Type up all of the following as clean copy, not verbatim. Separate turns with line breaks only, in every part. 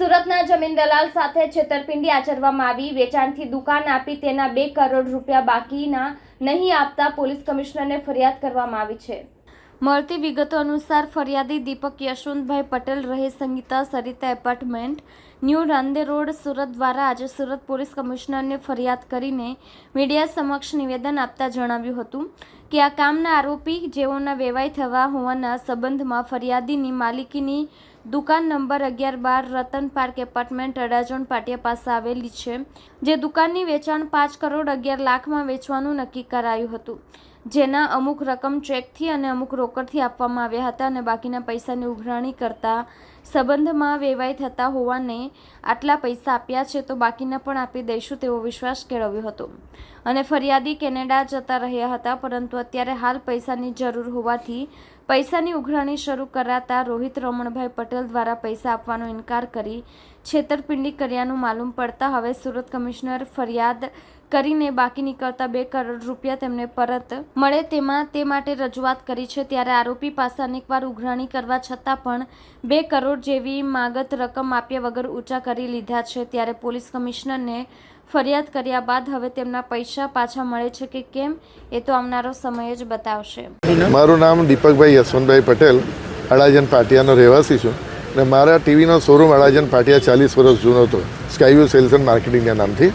સુરતના જમીન દલાલ સાથે છેતરપિંડી આચરવામાં આવી। વેચાણથી દુકાન આપી તેના 2 કરોડ રૂપિયા બાકીના નહીં આપતા પોલીસ કમિશનરને ફરિયાદ કરવામાં આવી છે। મળતી વિગતો અનુસાર ફરિયાદી દીપક યશવંતભાઈ પટેલ રહે Sangeeta Sarita apartment new Rander road Surat દ્વારા આજે સુરત પોલીસ કમિશનરને ફરિયાદ કરીને મીડિયા સમક્ષ નિવેદન આપતા જણાવ્યું હતું કે આ કામના આરોપી જેઓના વેવાઈ થવા હોવાના સંબંધમાં ફરિયાદીની માલિકીની દુકાન number 11-12 Ratan Park Apartment Adajan Patiya પાસે આવેલી છે, જે દુકાનની વેચાણ 5 કરોડ 11 લાખમાં વેચવાનું નક્કી કરાયું હતું, જેના અમુક રકમ ચેકથી અને અમુક રોકડથી આપવામાં આવ્યા હતા અને બાકીના પૈસાની ઉઘરાણી કરતા સંબંધમાં વેવાઈ થતા હોવાને આટલા પૈસા આપ્યા છે તો બાકીના પણ આપી દઈશું તેવો વિશ્વાસ કેળવ્યો હતો અને ફરિયાદી કેનેડા જતા રહ્યા હતા, પરંતુ અત્યારે હાલ પૈસાની જરૂર હોવાથી પૈસાની ઉઘરાણી શરૂ કરાતા રોહિત રમણભાઈ પટેલ દ્વારા પૈસા આપવાનો ઇનકાર કરી છેતરપિંડી કર્યાનું માલુમ પડતા હવે સુરત કમિશનર ફરિયાદ કરીને બાકી નીકળતા 2 કરોડ રૂપિયા તેમને પરત મળે તે માટે રજૂઆત કરી છે। ત્યારે આરોપી પાસે અનેકવાર ઉઘરાણી કરવા છતાં પણ 2 કરોડ જેવી માગત રકમ આપ્યા વગર ઊંચા કરી લીધા છે। ત્યારે પોલીસ કમિશનરને ફરિયાદ કર્યા બાદ હવે તેમના પૈસા પાછા મળે છે કે કેમ એ તો આવનારો સમય જ બતાવશે।
મારું નામ દીપકભાઈ યશવંતભાઈ પટેલ, અડાજણ પાટિયાનો રહેવાસી છું અને મારા ટીવીનો શોરૂમ અડાજણ પાટિયા 40 વર્ષ જૂનો હતો, સ્કાયવ્યુ સેલ્સ એન્ડ માર્કેટિંગના નામથી।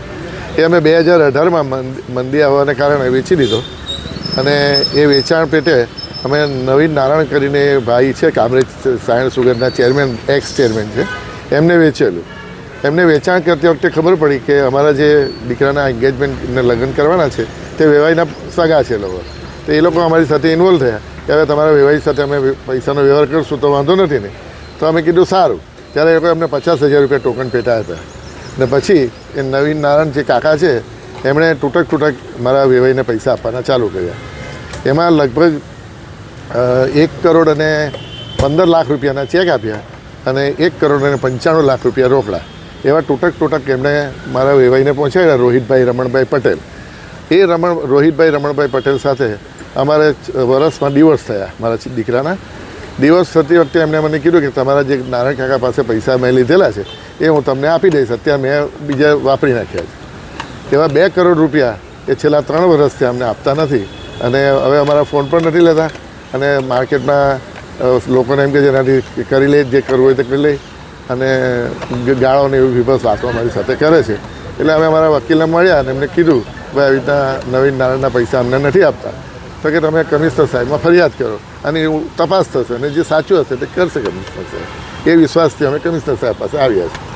એ અમે 2018માં મંદી આવવાને કારણે વેચી દીધો અને એ વેચાણ પેટે અમે નવીન નારાયણ કરીને ભાઈ છે, કામરેજ સાયન્સ સુગરના ચેરમેન, એક્સ ચેરમેન છે, એમને વેચેલું। એમને વેચાણ કરતી વખતે ખબર પડી કે અમારા જે દીકરાના એન્ગેજમેન્ટને લગ્ન કરવાના છે તે વેવાઈના સગા છે લોકો, તો એ લોકો અમારી સાથે ઇન્વોલ્વ થયા કે હવે તમારા વેવાઈ સાથે અમે પૈસાનો વ્યવહાર કરશું તો વાંધો નથી ને, તો અમે કીધું સારું। ત્યારે એ લોકોએ અમને 50,000 રૂપિયા ટોકન પેટા આપ્યા ને પછી એ નવીન નારાયણ જે કાકા છે એમણે તૂટક મારા વેવાઈને પૈસા આપવાના ચાલુ કર્યા। એમાં લગભગ 1 કરોડ અને 15 લાખ રૂપિયાના ચેક આપ્યા અને 1 કરોડ અને 95 લાખ રૂપિયા રોકડા, એવા તૂટક એમણે મારા વેવાઈને પહોંચાડ્યા રોહિતભાઈ રમણભાઈ પટેલ। એ રોહિતભાઈ રમણભાઈ પટેલ સાથે અમારે વર્ષમાં ડિવોર્સ થયા મારા દીકરાના। ડિવોર્સ થતી વખતે એમણે મને કીધું કે તમારા જે નારાયણ કાકા પાસે પૈસા મેં લીધેલા છે એ હું તમને આપી દઈશ, અત્યારે મેં બીજા વાપરી નાખ્યા છે। એવા 2 કરોડ રૂપિયા એ છેલ્લા 3 વર્ષથી અમને આપતા નથી અને હવે અમારા ફોન પણ નથી લેતા અને માર્કેટમાં લોકોને એમ કે જેનાથી કરી લે, જે કરવું હોય તે કરી લે અને ગાળોને એવી વિભસ વાતો અમારી સાથે કરે છે। એટલે અમે અમારા વકીલને મળ્યા અને એમને કીધું ભાઈ આવી રીતના નવીન નારાયણના પૈસા અમને નથી આપતા, તો કે તમે કમિશનર સાહેબમાં ફરિયાદ કરો અને એવું તપાસ થશે અને જે સાચું હશે તે કરશે કમિશનર સાહેબ। એ વિશ્વાસથી અમે કમિશનર સાહેબ પાસે આવ્યા છીએ।